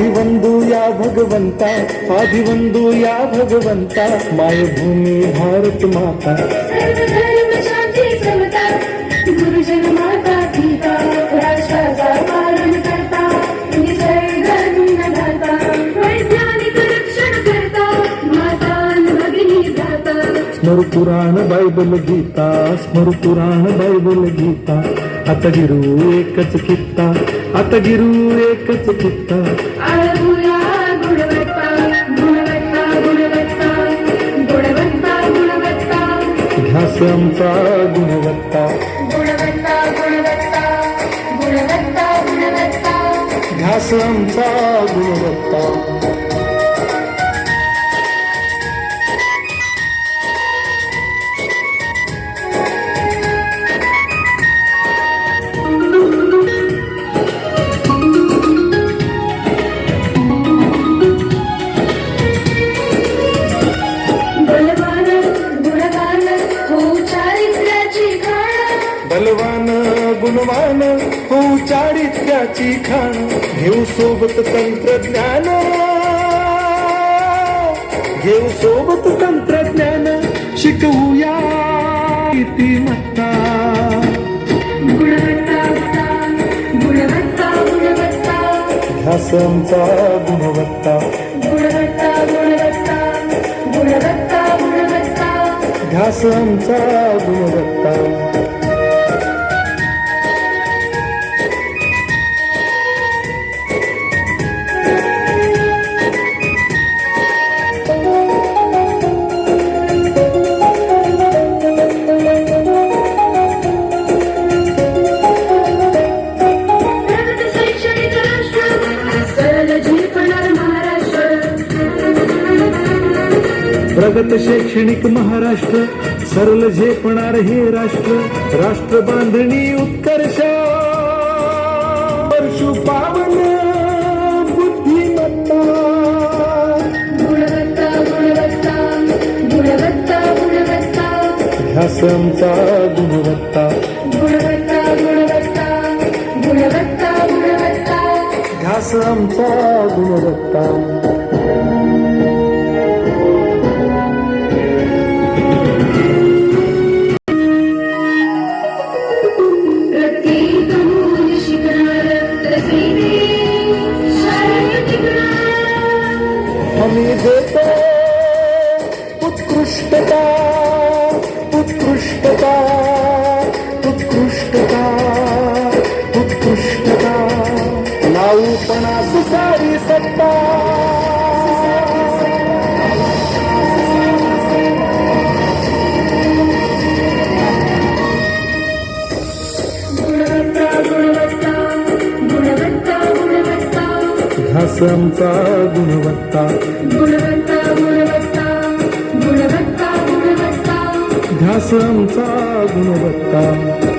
आदिवंदू या भगवंता, आदिवंदू या भगवंता, मायभूमी भारत माता। सर्व धर्म शांती समता, गुरुजन माता पिता, राष्ट्राचा पालन करता, निसर्ग अन्नदाता, वैज्ञानिक रक्षण करता, माता भगिनी भ्राता। स्मर पुराण बायबल गीता, स्मर पुराण बायबल गीता, आता गिरू एकच कित्ता, आता गिरू एकच कित्ता। आळवूया गुणवत्ता, गुणवत्ता, गुणवत्ता, गुणवत्ता, गुणवत्ता, ध्यास आमचा गुणवत्ता, गुणवत्ता, गुणवत्ता, गुणवत्ता, गुणवत्ता। ध्यास आमचा गुणवत्ता। बलवान गुणवान हो चारित्र्याची खाण, घेऊ सोबत तंत्रज्ञान, घेऊ सोबत तंत्रज्ञान, शिकवूया नीतिमत्ता। गुणवत्ता, गुणवत्ता, गुणवत्ता, ध्यास आमचा गुणवत्ता, गुणवत्ता, गुणवत्ता, गुणवत्ता, गुणवत्ता। ध्यास आमचा गुणवत्ता। प्रगत शैक्षणिक महाराष्ट्र, सरल झेपणार हे राष्ट्र, राष्ट्र बांधणी उत्कर्ष, वर्षू पावन बुद्धिमत्ता। गुणवत्ता, गुणवत्ता, गुणवत्ता, गुणवत्ता, ध्यास आमचा गुणवत्ता, गुणवत्ता, गुणवत्ता, गुणवत्ता, गुणवत्ता। ध्यास आमचा गुणवत्ता। आम्ही देतो उत्कृष्टता, उत्कृष्टता, उत्कृष्टता, उत्कृष्टता, नाऊपणास सारी सत्ता। गुणवत्ता, गुणवत्ता, गुणवत्ता, गुणवत्ता, ध्यास आमचा गुणवत्ता, गुणवत्ता, गुणवत्ता, गुणवत्ता, गुणवत्ता। ध्यास आमचा गुणवत्ता।